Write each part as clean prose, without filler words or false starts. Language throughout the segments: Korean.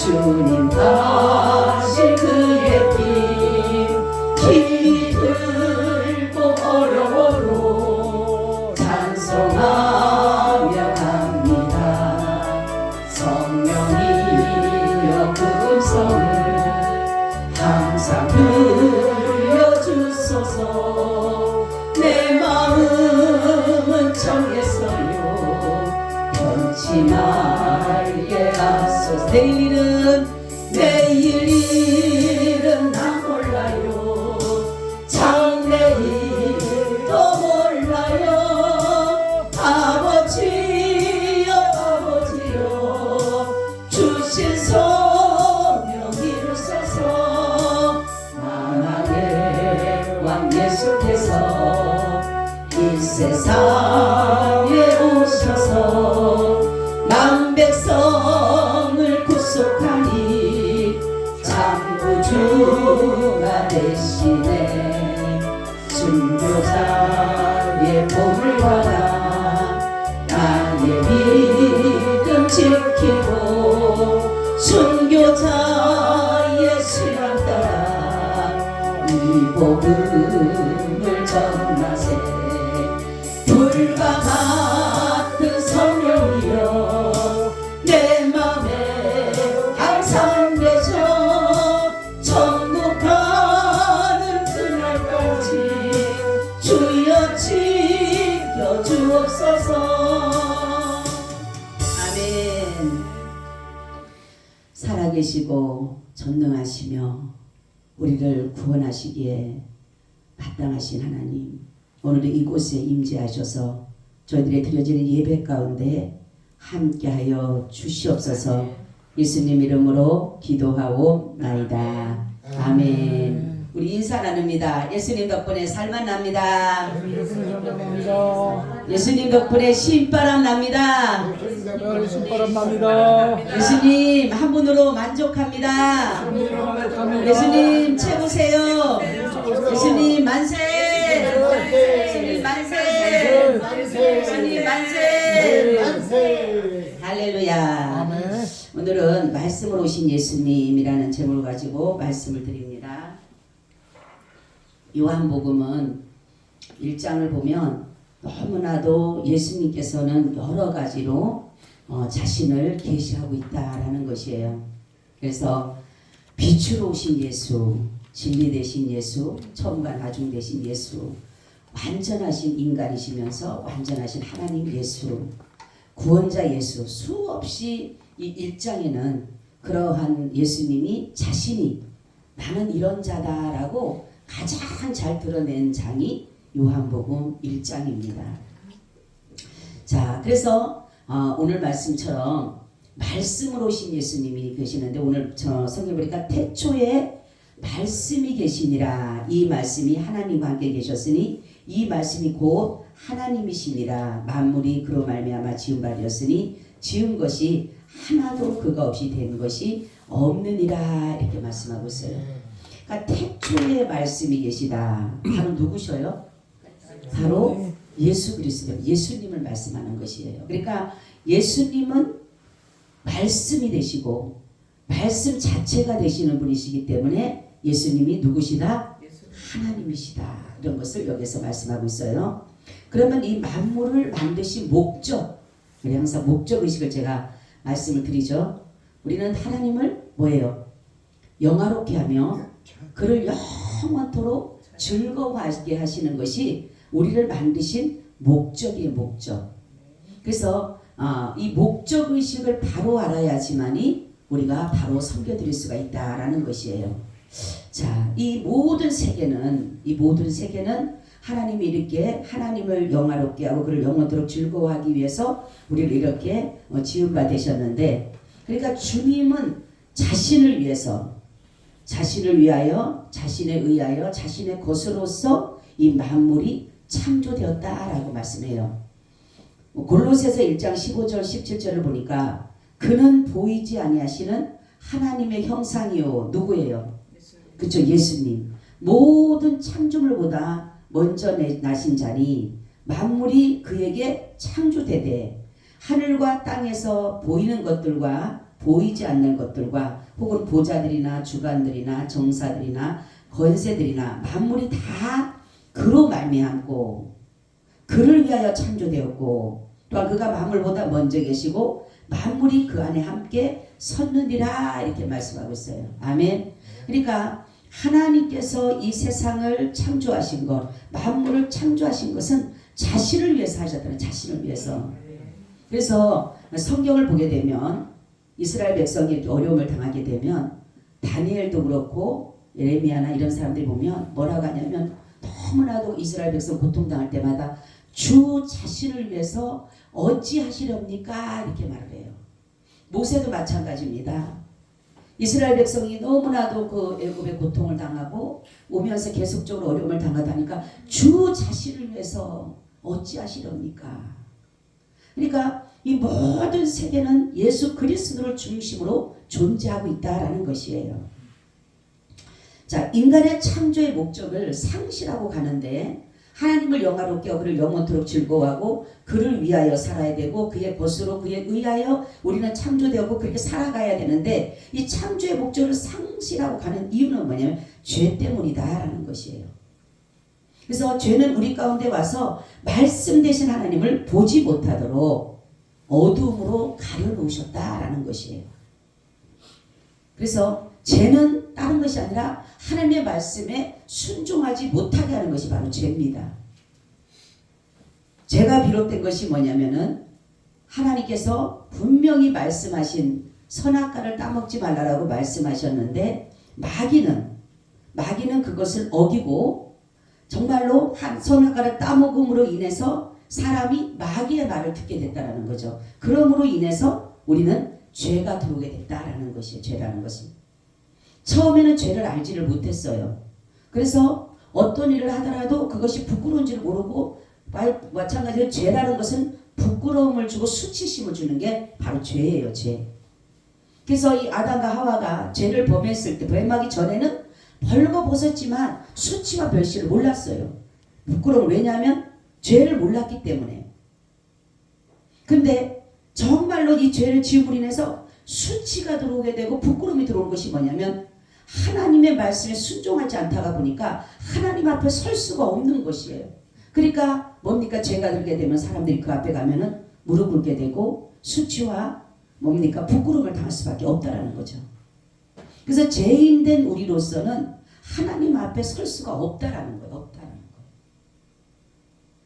주님 다시 그의 기들고 어려워로 찬송하며 갑니다. 성령이여 그 음성을 항상 들려주소서. 내 마음은 정했어요. 변치 말게 하소서. 내일 일은 나 몰라요. 장래일도 몰라요. 아버지여 아버지여 주신 소명 이루소서. 만왕의 왕 예수께서 이 세상에 오셔서 남 백성을 구속하니 참 구주가 되시네. 순교자의 복을 받아 나의 믿음 지키고 순교자의 신앙 따라 이 복음을 전하세. 불과 같은 성령이여 내 맘에 항상 계셔. 천국 가는 그날까지 주여 지켜주옵소서. 아멘. 살아계시고 전능하시며 우리를 구원하시기에 마땅하신 하나님, 오늘 이곳에 임재하셔서 저희들의 드려지는 예배 가운데 함께하여 주시옵소서. 예수님 이름으로 기도하옵나이다. 아멘. 우리 인사 나눕니다. 예수님 덕분에 살만 납니다. 예수님 덕분에 신바람 납니다. 예수님 한 분으로 만족합니다. 예수님 최고세요. 예수님 만세. 예수님 만세. 예수님 만세. 할렐루야. 오늘은 말씀으로 오신 예수님이라는 제목을 가지고 말씀을 드립니다. 요한복음은 1장을 보면 너무나도 예수님께서는 여러 가지로 자신을 계시하고 있다라는 것이에요. 그래서 빛으로 오신 예수, 진리 되신 예수, 처음과 나중 되신 예수, 완전하신 인간이시면서 완전하신 하나님 예수, 구원자 예수, 수없이 이 1장에는 그러한 예수님이 자신이 나는 이런 자다라고 가장 잘 드러낸 장이 요한복음 1장입니다. 자, 그래서 오늘 말씀처럼 말씀으로 오신 예수님이 계시는데 오늘 성경 보니까 태초에 말씀이 계시니라. 이 말씀이 하나님과 함께 계셨으니 이 말씀이 곧 하나님이시니라. 만물이 그로 말미암아 지은 바 되었으니 지은 것이 하나도 그가 없이 된 것이 없느니라. 이렇게 말씀하고 있어요. 그러니까 태초에 말씀이 계시다. 바로 누구셔요? 바로 예수 그리스도, 예수님을 말씀하는 것이에요. 그러니까 예수님은 말씀이 되시고 말씀 자체가 되시는 분이시기 때문에 예수님이 누구시다? 하나님이시다. 이런 것을 여기서 말씀하고 있어요. 그러면 이 만물을 만드신 목적, 우리 항상 목적의식을 제가 말씀을 드리죠. 우리는 하나님을 뭐예요? 영화롭게 하며 그를 영원토록 즐거워하게 하시는 것이 우리를 만드신 목적이에요. 목적. 그래서 이 목적의식을 바로 알아야지만이 우리가 바로 섬겨드릴 수가 있다라는 것이에요. 자, 이 모든 세계는 하나님이 이렇게 하나님을 영화롭게 하고 그를 영원토록 즐거워하기 위해서 우리를 이렇게 지은 바 되셨는데, 그러니까 주님은 자신을 위해서, 자신을 위하여, 자신에 의하여, 자신의 것으로서 이 만물이 창조되었다라고 말씀해요. 골로새서 1장 15절 17절을 보니까 그는 보이지 아니하시는 하나님의 형상이요. 누구예요? 그쵸, 예수님. 모든 창조물보다 먼저 나신 자니 만물이 그에게 창조되되 하늘과 땅에서 보이는 것들과 보이지 않는 것들과 혹은 보좌들이나 주관들이나 정사들이나 권세들이나 만물이 다 그로 말미암고 그를 위하여 창조되었고 또한 그가 만물보다 먼저 계시고 만물이 그 안에 함께 섰느니라 이렇게 말씀하고 있어요. 아멘. 그러니까 하나님께서 이 세상을 창조하신 것, 만물을 창조하신 것은 자신을 위해서 하셨다는, 자신을 위해서. 그래서 성경을 보게 되면 이스라엘 백성이 이렇게 어려움을 당하게 되면 다니엘도 그렇고 예레미야나 이런 사람들이 보면 뭐라고 하냐면 너무나도 이스라엘 백성 고통당할 때마다 주 자신을 위해서 어찌하시렵니까 이렇게 말을 해요. 모세도 마찬가지입니다. 이스라엘 백성이 너무나도 그 애굽의 고통을 당하고 오면서 계속적으로 어려움을 당하다 보니까 주 자신을 위해서 어찌하시렵니까. 그러니까 이 모든 세계는 예수 그리스도를 중심으로 존재하고 있다라는 것이에요. 자, 인간의 창조의 목적을 상실하고 가는데 하나님을 영화롭게 하고 그를 영원토록 즐거워하고 그를 위하여 살아야 되고 그의 것으로 그에 의하여 우리는 창조되었고 그렇게 살아가야 되는데 이 창조의 목적을 상실하고 가는 이유는 뭐냐면 죄 때문이다라는 것이에요. 그래서 죄는 우리 가운데 와서 말씀 되신 하나님을 보지 못하도록 어두움으로 가려놓으셨다라는 것이에요. 그래서 죄는 다른 것이 아니라 하나님의 말씀에 순종하지 못하게 하는 것이 바로 죄입니다. 죄가 비롯된 것이 뭐냐면은 하나님께서 분명히 말씀하신 선악과를 따먹지 말라라고 말씀하셨는데 마귀는 그것을 어기고 정말로 선악과를 따먹음으로 인해서 사람이 마귀의 말을 듣게 됐다라는 거죠. 그러므로 인해서 우리는 죄가 들어오게 됐다라는 것이에요. 죄라는 것은. 처음에는 죄를 알지를 못했어요. 그래서 어떤 일을 하더라도 그것이 부끄러운 줄 모르고 마찬가지로 죄라는 것은 부끄러움을 주고 수치심을 주는 게 바로 죄예요. 죄. 그래서 이 아담과 하와가 죄를 범했을 때 범하기 전에는 벌거벗었지만 수치와 별실을 몰랐어요. 부끄러움을. 왜냐하면 죄를 몰랐기 때문에. 근데 정말로 이 죄를 지음으로 인해서 수치가 들어오게 되고 부끄러움이 들어오는 것이 뭐냐면 하나님의 말씀에 순종하지 않다가 보니까 하나님 앞에 설 수가 없는 것이에요. 그러니까 뭡니까? 죄가 들게 되면 사람들이 그 앞에 가면은 무릎 꿇게 되고 수치와 뭡니까? 부끄러움을 당할 수밖에 없다라는 거죠. 그래서 죄인된 우리로서는 하나님 앞에 설 수가 없다라는 거예요. 없다라는 거예요.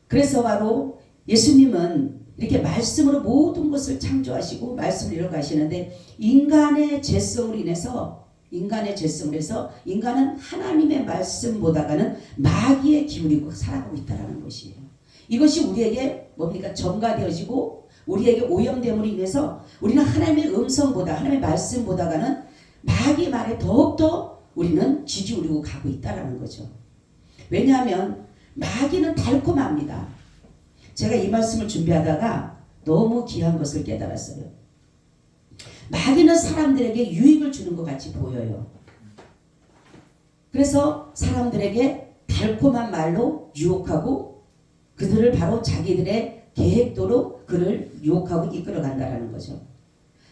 그래서 바로 예수님은 이렇게 말씀으로 모든 것을 창조하시고 말씀을 이뤄가시는데 인간의 죄성으로 해서 인간은 하나님의 말씀보다가는 마귀에 기울이고 살아가고 있다는 것이에요. 이것이 우리에게 뭡니까? 전가되어지고 우리에게 오염됨으로 인해서 우리는 하나님의 음성보다 하나님의 말씀보다가는 마귀의 말에 더욱더 우리는 지지우리고 가고 있다는 거죠. 왜냐하면 마귀는 달콤합니다. 제가 이 말씀을 준비하다가 너무 귀한 것을 깨달았어요. 마귀는 사람들에게 유익을 주는 것 같이 보여요. 그래서 사람들에게 달콤한 말로 유혹하고 그들을 바로 자기들의 계획대로 그를 유혹하고 이끌어간다는 거죠.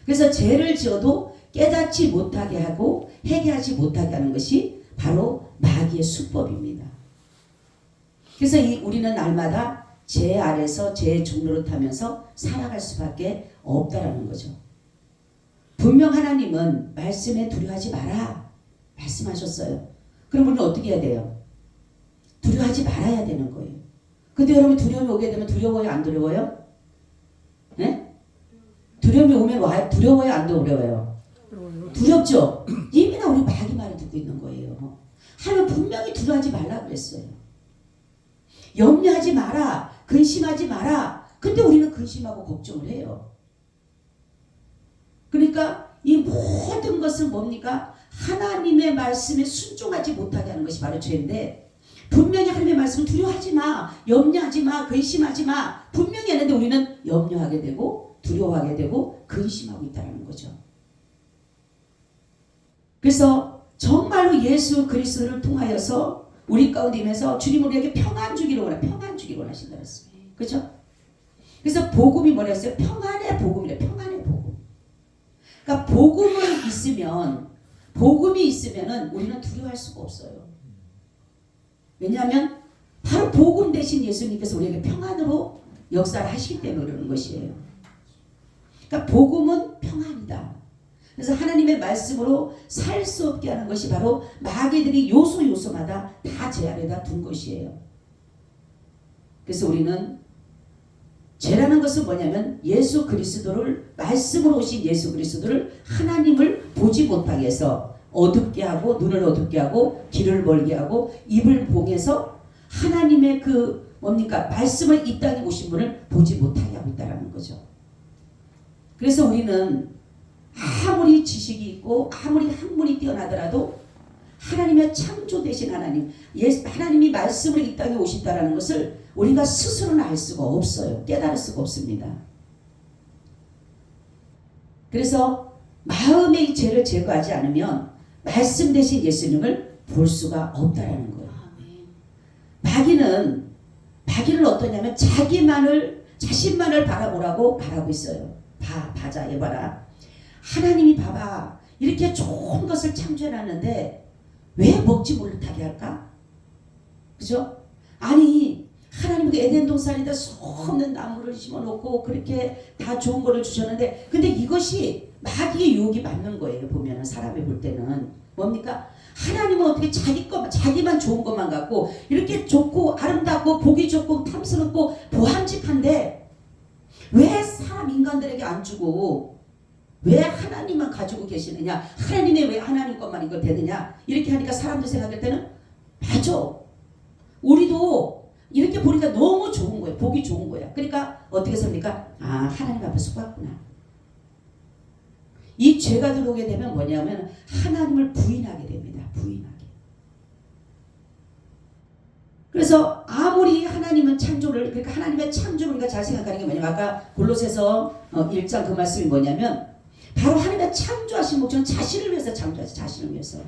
그래서 죄를 지어도 깨닫지 못하게 하고 회개하지 못하게 하는 것이 바로 마귀의 수법입니다. 그래서 우리는 날마다 죄 아래서 죄의 종로를 타면서 살아갈 수밖에 없다라는 거죠. 분명 하나님은 말씀에 두려워하지 마라 말씀하셨어요. 그럼 우리는 어떻게 해야 돼요? 두려워하지 말아야 되는 거예요. 근데 여러분 두려움이 오게 되면 두려워요? 안 두려워요? 네? 두려움이 오면 두려워요? 안 두려워요? 두렵죠? 이미나 우리 마귀 말을 듣고 있는 거예요. 하나님 분명히 두려워하지 말라 그랬어요. 염려하지 마라. 근심하지 마라. 근데 우리는 근심하고 걱정을 해요. 그러니까 이 모든 것은 뭡니까? 하나님의 말씀에 순종하지 못하게 하는 것이 바로 죄인데 분명히 하나님의 말씀을 두려워하지 마. 염려하지 마. 근심하지 마. 분명히 하는데 우리는 염려하게 되고 두려워하게 되고 근심하고 있다는 거죠. 그래서 정말로 예수 그리스도를 통하여서 우리 가운데 임해서 주님 우리에게 평안 주기를 원하신다 했어요. 그렇죠? 그래서 복음이 뭐라 했어요? 평안의 복음이래. 평안의 복음. 그러니까 그러니까 복음이 있으면은 우리는 두려워할 수가 없어요. 왜냐하면 바로 복음 대신 예수님께서 우리에게 평안으로 역사를 하시기 때문에 그러는 것이에요. 그러니까 복음은 평안이다. 그래서 하나님의 말씀으로 살 수 없게 하는 것이 바로 마귀들이 요소마다 다 제 안에다 둔 것이에요. 그래서 우리는 죄라는 것은 뭐냐면 예수 그리스도를 말씀으로 오신 예수 그리스도를 하나님을 보지 못하게 해서 어둡게 하고 눈을 어둡게 하고 귀를 멀게 하고 입을 봉해서 하나님의 그 뭡니까 말씀을 이 땅에 오신 분을 보지 못하게 하고 있다는 거죠. 그래서 우리는 아무리 지식이 있고 아무리 학문이 뛰어나더라도 하나님의 창조 되신 하나님이 말씀으로 이 땅에 오신다는 것을 우리가 스스로는 알 수가 없어요. 깨달을 수가 없습니다. 그래서 마음의 죄를 제거하지 않으면 말씀 대신 예수님을 볼 수가 없다라는 거예요. 마귀는 어떠냐면 자신만을 바라보라고 바라고 있어요. 봐자 얘봐라. 하나님이 봐봐. 이렇게 좋은 것을 창조해놨는데 왜 먹지 못하게 할까? 그죠? 아니 하나님이 에덴 동산에다 수없는 나무를 심어놓고 그렇게 다 좋은 거를 주셨는데 근데 이것이 마귀의 유혹이 맞는 거예요. 보면은 사람이 볼 때는 뭡니까? 하나님은 어떻게 자기만 좋은 것만 갖고 이렇게 좋고 아름답고 보기 좋고 탐스럽고 보람직한데 왜 사람 인간들에게 안 주고 왜 하나님만 가지고 계시느냐? 하나님의 왜 하나님 것만 이거 되느냐? 이렇게 하니까 사람들 생각할 때는 맞아. 우리도 이렇게 보니까 너무 좋은 거예요. 보기 좋은 거야. 그러니까 어떻게 삽니까? 아 하나님 앞에 속았구나. 이 죄가 들어오게 되면 뭐냐면 하나님을 부인하게 됩니다. 부인하게. 그래서 아무리 하나님은 창조를 그러니까 하나님의 창조를 우리가 잘 생각하는 게 뭐냐면 아까 골로새서 1장 그 말씀이 뭐냐면 바로 하나님의 창조하신 목적은 자신을 위해서 창조하시 자신을 위해서.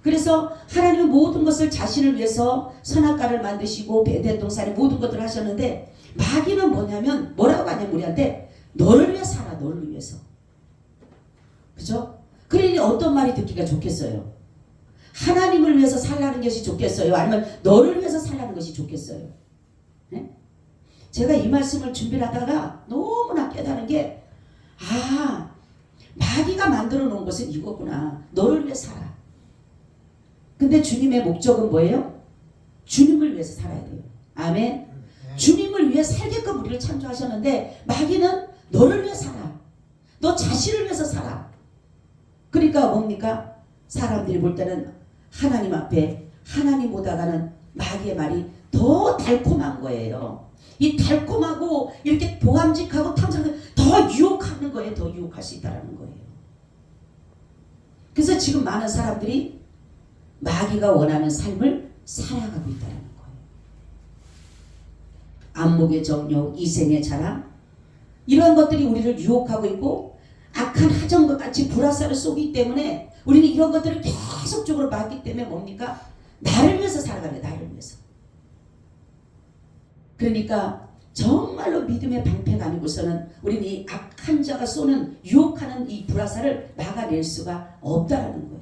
그래서 하나님은 모든 것을 자신을 위해서 선악과를 만드시고 에덴 동산에 모든 것들을 하셨는데 마귀는 뭐냐면 뭐라고 하냐면 우리한테 너를 위해 살아 너를 위해서. 그죠? 그러니 어떤 말이 듣기가 좋겠어요? 하나님을 위해서 살라는 것이 좋겠어요? 아니면 너를 위해서 살라는 것이 좋겠어요? 네? 제가 이 말씀을 준비를 하다가 너무나 깨달은 게 마귀가 만들어 놓은 것은 이거구나. 너를 위해 살아. 근데 주님의 목적은 뭐예요? 주님을 위해서 살아야 돼요. 아멘. 주님을 위해 살게끔 우리를 창조하셨는데 마귀는 너를 위해 살아. 너 자신을 위해서 살아. 그러니까 뭡니까? 사람들이 볼 때는 하나님 앞에 하나님보다가는 마귀의 말이 더 달콤한 거예요. 이 달콤하고 이렇게 보암직하고 탐스럽게 더 유혹하는 거예요. 더 유혹할 수 있다는 거예요. 그래서 지금 많은 사람들이 마귀가 원하는 삶을 살아가고 있다는 거예요. 안목의 정욕, 이생의 자랑 이런 것들이 우리를 유혹하고 있고 악한 하정과 같이 불화살을 쏘기 때문에 우리는 이런 것들을 계속적으로 받기 때문에 뭡니까? 나를 위해서 살아가는 나를 위해서. 그러니까 정말로 믿음의 방패가 아니고서는 우리는 이 악한 자가 쏘는 유혹하는 이 불화살을 막아낼 수가 없다라는 거예요.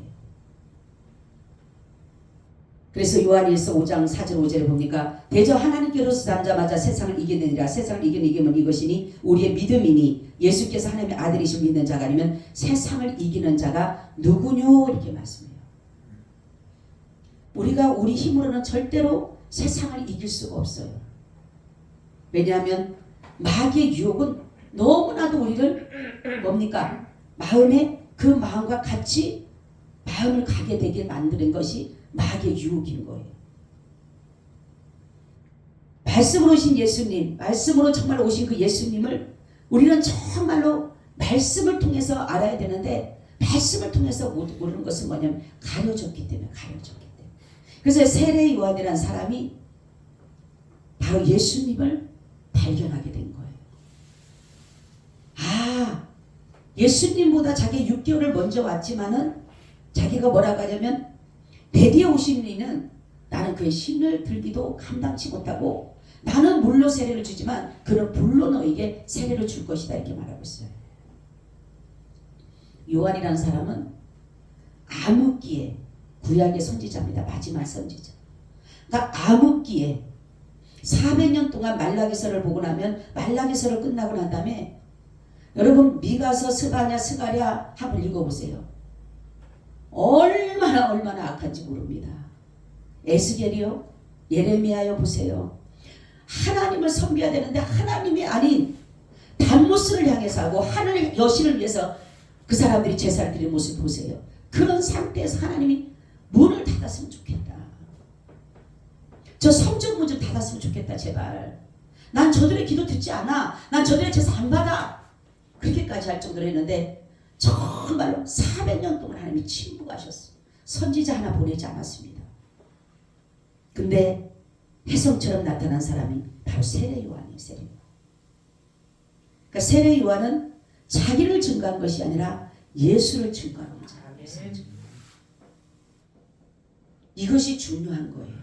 그래서 요한일서 5장 4절 5절에 보니까 대저 하나님께로서 잠자마자 세상을 이기느니라. 세상을 이기는 이것이니 우리의 믿음이니 예수께서 하나님의 아들이신 믿는 자가 아니면 세상을 이기는 자가 누구뇨 이렇게 말씀해요. 우리가 우리 힘으로는 절대로 세상을 이길 수가 없어요. 왜냐하면 마귀의 유혹은 너무나도 우리를 뭡니까? 그 마음과 같이 마음을 가게 되게 만드는 것이 마귀의 유혹인 거예요. 말씀으로 오신 예수님, 말씀으로 정말 오신 그 예수님을 우리는 정말로 말씀을 통해서 알아야 되는데 말씀을 통해서 모르는 것은 뭐냐면 가려졌기 때문에. 그래서 세례 요한이라는 사람이 바로 예수님을 발견하게 된 거예요. 예수님보다 자기 6개월을 먼저 왔지만은 자기가 뭐라고 하냐면 내 뒤에 오신 이는 나는 그의 신을 들기도 감당치 못하고 나는 물로 세례를 주지만 그는 불로 너에게 세례를 줄 것이다 이렇게 말하고 있어요. 요한이라는 사람은 암흑기에 구약의 선지자입니다. 마지막 선지자. 그러니까 암흑기에 400년 동안 말라기서를 보고 나면 말라기서를 끝나고 난 다음에 여러분 미가서 스바냐 스가랴 한번 읽어보세요. 얼마나 악한지 모릅니다. 에스겔이요 예레미야요 보세요. 하나님을 섬겨야 되는데 하나님이 아닌 단무스를 향해서 하고 하늘 여신을 위해서 그 사람들이 제사를 드리는 모습 보세요. 그런 상태에서 하나님이 문을 닫았으면 좋겠다. 저 성전문 좀 닫았으면 좋겠다 제발. 난 저들의 기도 듣지 않아. 난 저들의 제사 안 받아. 그렇게까지 할 정도로 했는데 정말로 400년 동안 하나님이 침묵하셨어요. 선지자 하나 보내지 않았습니다. 근데 혜성처럼 나타난 사람이 바로 세례 요한이에요. 세례 요한. 그러니까 세례 요한은 자기를 증거한 것이 아니라 예수를 증거하는 자. 이것이 중요한 거예요.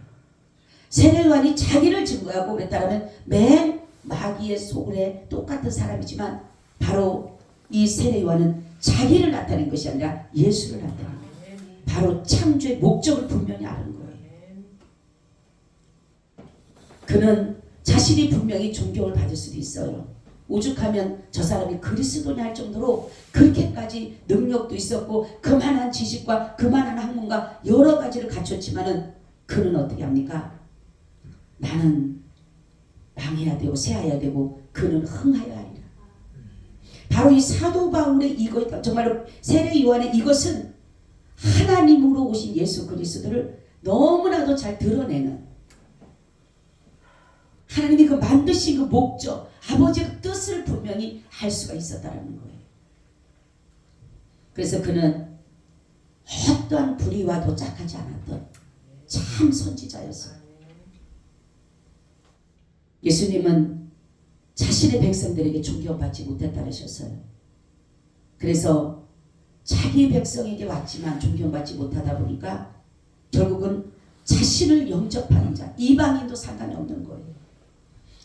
세례 요한이 자기를 증거하고 그랬다면 맨 마귀의 속에 똑같은 사람이지만 바로 이 세례 요한은 자기를 나타낸 것이 아니라 예수를 나타낸 거예요. 바로 창조의 목적을 분명히 아는 거예요. 그는 자신이 분명히 존경을 받을 수도 있어요. 오죽하면 저 사람이 그리스도냐 할 정도로 그렇게까지 능력도 있었고 그만한 지식과 그만한 학문과 여러 가지를 갖췄지만은 그는 어떻게 합니까? 나는 망해야 되고 새하여야 되고 그는 흥하여야 하리라. 바로 이 사도 바울의 이것, 정말로 세례 요한의 이것은 하나님으로 오신 예수 그리스도를 너무나도 잘 드러내는, 하나님이 그 만드신 그 목적, 아버지의 그 뜻을 분명히 알 수가 있었다는 거예요. 그래서 그는 어떠한 불의와도 짝하지 않았던 참 선지자였어요. 예수님은 자신의 백성들에게 존경받지 못했다 하셨어요. 그래서 자기 백성에게 왔지만 존경받지 못하다 보니까 결국은 자신을 영접하는 자, 이방인도 상관이 없는 거예요.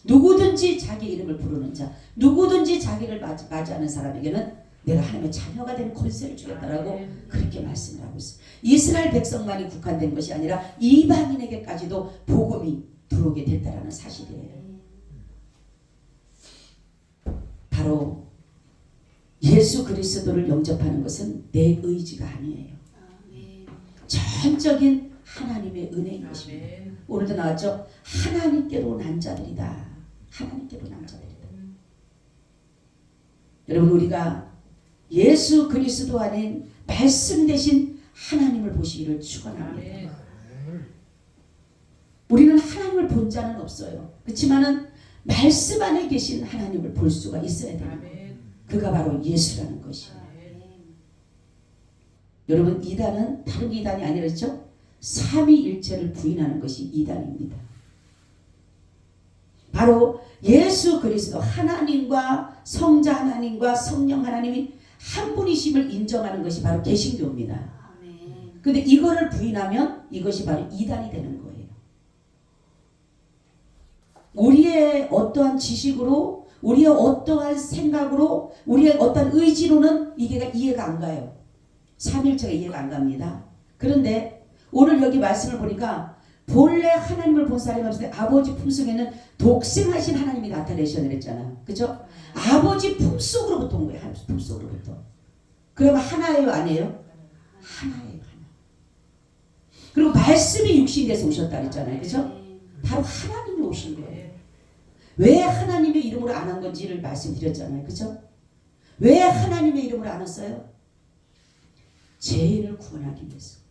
누구든지 자기 이름을 부르는 자, 누구든지 자기를 맞이하는 사람에게는 내가 하나님의 자녀가 되는 권세를 주겠다라고 그렇게 말씀을 하고 있어요. 이스라엘 백성만이 국한된 것이 아니라 이방인에게까지도 복음이 들어오게 됐다라는 사실이에요. 바로 예수 그리스도를 영접하는 것은 내 의지가 아니에요. 전적인 하나님의 은혜인 것입니다. 오늘도 나왔죠. 하나님께로 난 자들이다. 하나님께로 난 자들이다. 여러분, 우리가 예수 그리스도 안에 말씀 대신 하나님을 보시기를 축원합니다. 우리는 하나님을 본 자는 없어요. 그렇지만은 말씀 안에 계신 하나님을 볼 수가 있어야 됩니다. 그가 바로 예수라는 것이에요. 여러분, 이단은 다른 이단이 아니랬죠? 삼위일체를 부인하는 것이 이단입니다. 바로 예수 그리스도, 하나님과 성자 하나님과 성령 하나님이 한 분이심을 인정하는 것이 바로 개신교입니다. 근데 이거를 부인하면 이것이 바로 이단이 되는 거예요. 우리의 어떠한 지식으로, 우리의 어떠한 생각으로, 우리의 어떠한 의지로는 이게 이해가 안 가요. 삼일체가 이해가 안 갑니다. 그런데 오늘 여기 말씀을 보니까 본래 하나님을 본 사람이 없을 때 아버지 품속에는 독생하신 하나님이 나타내셔야 그랬잖아요. 그죠? 아버지 품속으로부터 온 거예요. 하나님 품속으로부터. 그러면 하나예요, 아니에요? 하나예요, 하나. 그리고 말씀이 육신이 돼서 오셨다 그랬잖아요. 그죠? 바로 하나님이 오신 거예요. 왜 하나님의 이름으로 안 한 건지를 말씀드렸잖아요. 그죠? 왜 하나님의 이름으로 안 왔어요? 죄인을 구원하기 위해서.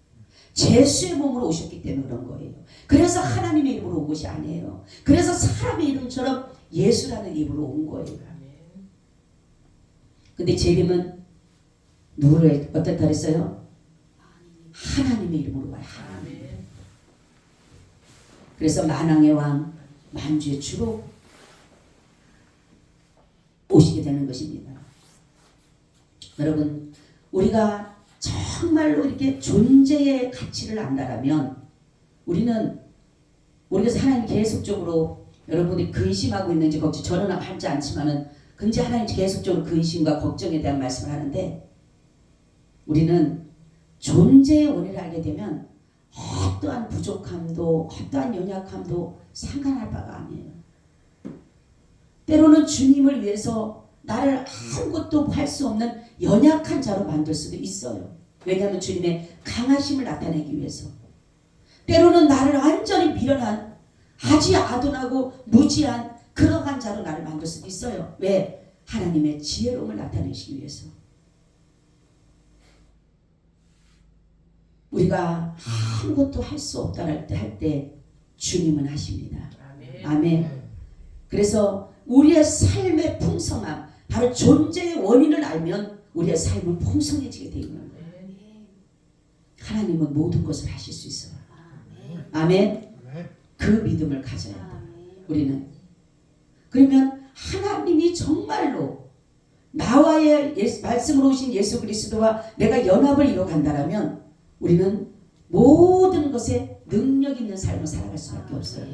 죄수의 몸으로 오셨기 때문에 그런 거예요. 그래서 하나님의 이름으로 온 것이 아니에요. 그래서 사람의 이름처럼 예수라는 이름으로 온 거예요. 근데 제 이름은 누구를 어떻다 그랬어요? 하나님의 이름으로 와요. 하나님. 그래서 만왕의 왕, 만주의 주로 오시게 되는 것입니다. 여러분, 우리가 정말로 이렇게 존재의 가치를 안다라면 우리가 하나님 계속적으로, 여러분이 근심하고 있는지 걱정, 저는 하지 않지만은 근데 하나님 계속적으로 근심과 걱정에 대한 말씀을 하는데, 우리는 존재의 원인을 알게 되면 어떠한 부족함도 어떠한 연약함도 상관할 바가 아니에요. 때로는 주님을 위해서 나를 아무것도 할 수 없는 연약한 자로 만들 수도 있어요. 왜냐하면 주님의 강하심을 나타내기 위해서. 때로는 나를 완전히 미련한 아주 아둔하고 무지한 그러한 자로 나를 만들 수도 있어요. 왜? 하나님의 지혜로움을 나타내시기 위해서. 우리가 아무것도 할 수 없다 할 때 주님은 하십니다. 아멘. 그래서 우리의 삶의 풍성함, 바로 존재의 원인을 알면 우리의 삶은 풍성해지게 되어 있는 거예요. 하나님은 모든 것을 하실 수 있어요. 아멘. 그 믿음을 가져야 돼요. 우리는. 그러면 하나님이 정말로 나와의 말씀으로 오신 예수 그리스도와 내가 연합을 이뤄간다면 우리는 모든 것에 능력 있는 삶을 살아갈 수밖에 없어요.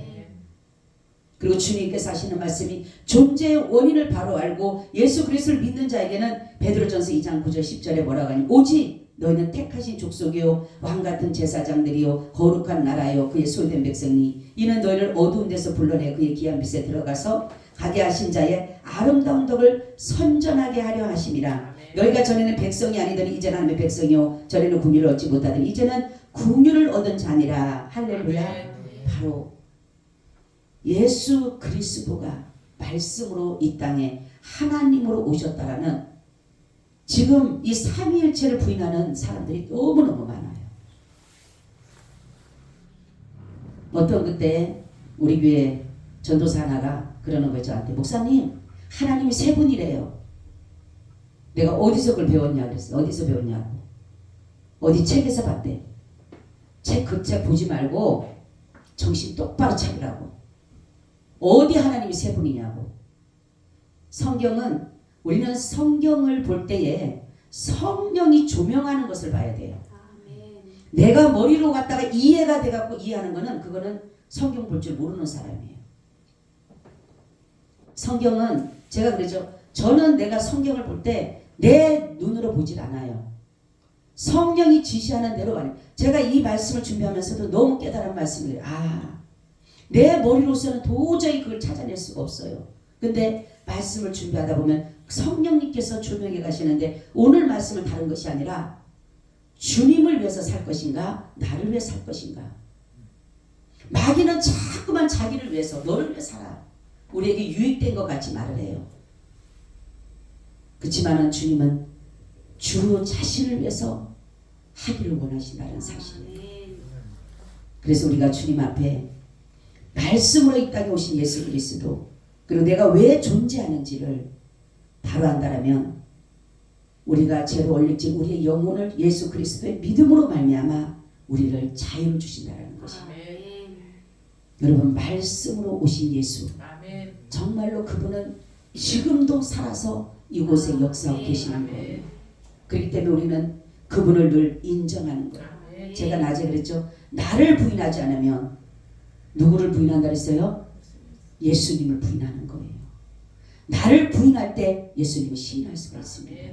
그리고 주님께서 하시는 말씀이 존재의 원인을 바로 알고 예수 그리스도를 믿는 자에게는 베드로전서 2장 9절 10절에 뭐라고 하니 오직 너희는 택하신 족속이요 왕같은 제사장들이요 거룩한 나라요 그의 소유된 백성이 이는 너희를 어두운 데서 불러내 그의 귀한 빛에 들어가서 가게 하신 자의 아름다운 덕을 선전하게 하려 하심이라. 너희가 전에는 백성이 아니더니 이제는 하나님의 백성이요 전에는 국류를 얻지 못하더니 이제는 국류를 얻은 자니라. 할렐루야. 바로 예수 그리스도가 말씀으로 이 땅에 하나님으로 오셨다라는 지금 이 삼위일체를 부인하는 사람들이 너무너무 많아요. 어떤 그때 우리 교회 전도사 하나가 그러는 거예요. 저한테 목사님 하나님이 세 분이래요. 내가 어디서 그걸 배웠냐 그랬어요. 어디서 배웠냐고. 어디 책에서 봤대. 그 책 보지 말고 정신 똑바로 차리라고. 어디 하나님이 세 분이냐고. 성경은 우리는 성경을 볼 때에 성령이 조명하는 것을 봐야 돼요. 내가 머리로 갖다가 이해가 돼갖고 이해하는 거는 그거는 성경 볼 줄 모르는 사람이에요. 성경은 제가 그러죠. 저는 내가 성경을 볼 때 내 눈으로 보질 않아요. 성령이 지시하는 대로 가요. 제가 이 말씀을 준비하면서도 너무 깨달은 말씀이에요. 내 머리로서는 도저히 그걸 찾아낼 수가 없어요. 근데 말씀을 준비하다 보면 성령님께서 조명해 가시는데 오늘 말씀은 다른 것이 아니라 주님을 위해서 살 것인가 나를 위해 살 것인가. 마귀는 자꾸만 자기를 위해서 너를 위해 살아. 우리에게 유익된 것 같이 말을 해요. 그렇지만 주님은 주 자신을 위해서 하기를 원하신다는 사실이에요. 그래서 우리가 주님 앞에 말씀으로 이 땅에 오신 예수 그리스도 그리고 내가 왜 존재하는지를 바로 안다라면 우리가 죄로 올릴지 우리의 영혼을 예수 그리스도의 믿음으로 말미암아 우리를 자유를 주신다는 것입니다. 여러분 말씀으로 오신 예수 정말로 그분은 지금도 살아서 이곳에 역사하고 계시는 거예요. 그렇기 때문에 우리는 그분을 늘 인정하는 거예요. 제가 낮에 그랬죠. 나를 부인하지 않으면 누구를 부인한다 그랬어요? 예수님을 부인하는 거예요. 나를 부인할 때 예수님을 시인할 수가 있습니다.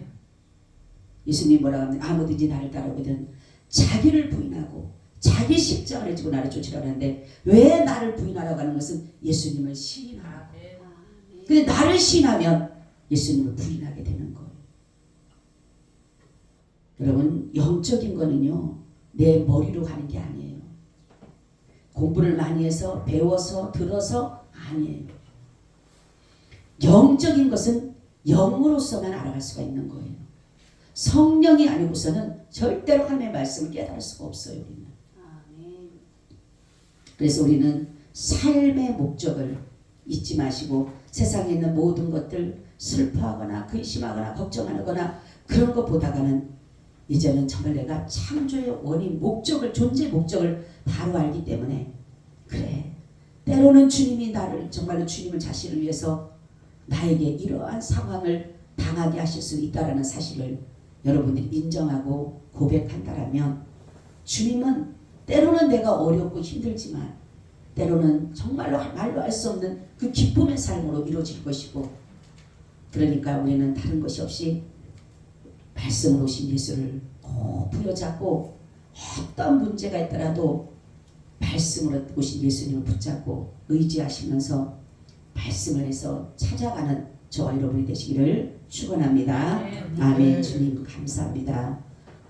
예수님 뭐라고 하면 아무든지 나를 따르거든 자기를 부인하고 자기 십자가를 지고 나를 쫓으라고 하는데 왜 나를 부인하라고 하는 것은 예수님을 시인하라고. 근데 나를 시인하면 예수님을 부인하게 되는 거예요. 여러분 영적인 거는요 내 머리로 가는 게 아니에요. 공부를 많이 해서 배워서 들어서 아니에요. 영적인 것은 영으로서만 알아갈 수가 있는 거예요. 성령이 아니고서는 절대로 하나님의 말씀을 깨달을 수가 없어요. 우리는. 그래서 우리는 삶의 목적을 잊지 마시고 세상에 있는 모든 것들 슬퍼하거나 근심하거나 걱정하거나 그런 것 보다가는 이제는 정말 내가 창조의 원인 목적을 존재 목적을 바로 알기 때문에 그래 때로는 주님이 나를 정말로 주님을 자신을 위해서 나에게 이러한 상황을 당하게 하실 수 있다라는 사실을 여러분들이 인정하고 고백한다라면 주님은 때로는 내가 어렵고 힘들지만 때로는 정말로 말로 할 수 없는 그 기쁨의 삶으로 이루어질 것이고 그러니까 우리는 다른 것이 없이 말씀으로 오신 예수를 부여잡고 어떤 문제가 있더라도 말씀으로 오신 예수님을 붙잡고 의지하시면서 말씀을 해서 찾아가는 저와 여러분이 되시기를 축원합니다. 아멘. 주님 감사합니다.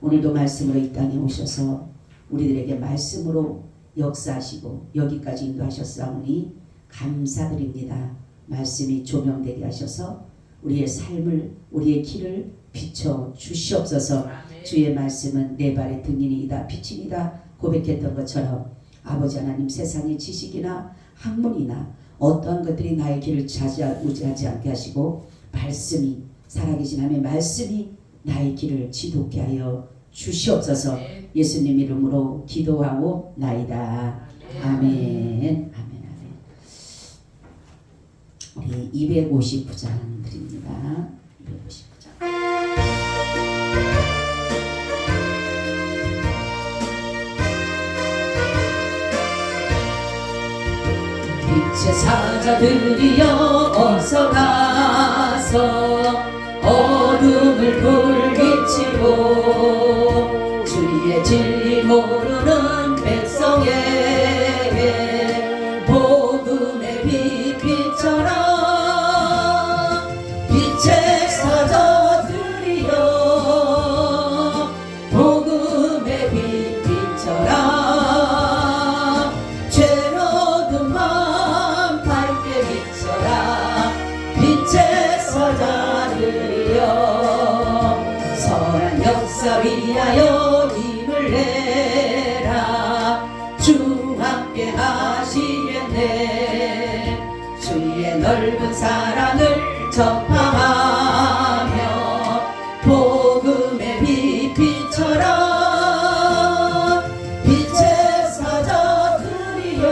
오늘도 말씀으로 이 땅에 오셔서 우리들에게 말씀으로 역사하시고 여기까지 인도하셨사오니 감사드립니다. 말씀이 조명되게 하셔서 우리의 삶을 우리의 길을 비춰 주시옵소서. 주의 말씀은 내 발의 등이니이다 빛이니이다 고백했던 것처럼 아버지 하나님, 세상의 지식이나 학문이나 어떠한 것들이 나의 길을 좌지우지하지 않게 하시고 말씀이, 살아계신 하나님의 말씀이 나의 길을 지도케 하여 주시옵소서. 예수님 이름으로 기도하고 나이다. 아멘. 우리 259장 드립니다. 259장. 빛의 사자들이여 어서 가서 어둠을 불비치고 주의 진리 모르는 백성에게 복음의 빛 비춰라. 빛의 사자들이여 복음의 빛 비춰라. 죄로든 맘 밝게 비춰라. 빛의 사자들이여 선한 역사 위하여 힘을 내라. 주 함께 하시겠네. 주의 넓은 사랑을 전파하며 복음의 빛 비춰라. 빛의 사자들이여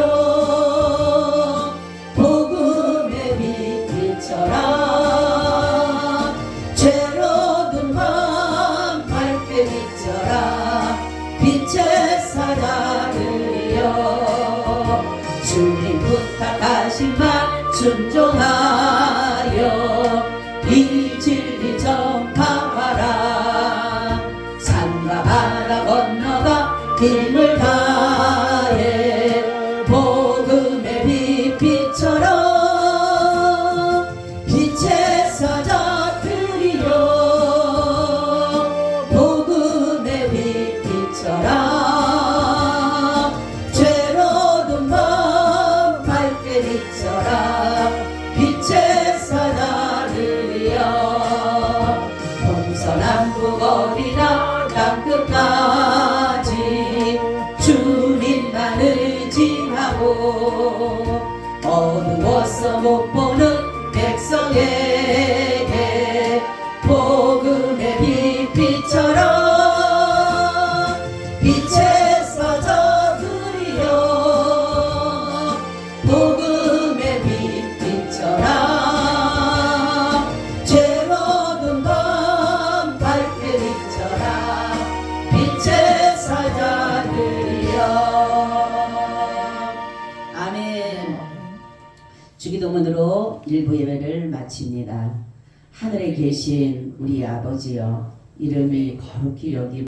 복음의 빛 비춰라. 죄로든 맘 밝게 비춰라. 빛의 사자들이여 주님 부탁하신 말 순종하여 이 진리 전파하라. 산과 바다 건너가 힘을 다해 복음의 빛 비춰라. 빛의 사자들이여 복음의 빛 비춰라. 죄로든 맘 밝게 비춰라. 빛의 사자들이여 동서남북 어디나 땅끝까지 주님만 의지하고 어두워서 못 보는 백성에게 복음의 빛 비춰라. 빛의 사자들이여 복음의 빛 비춰라. 죄로든 밤 밝게 비춰라. 빛의 사자들이여. 아멘. 주기도문으로 일부 예배를 마칩니다. 하늘에 계신 우리 아버지여, 이름이 거룩히 여기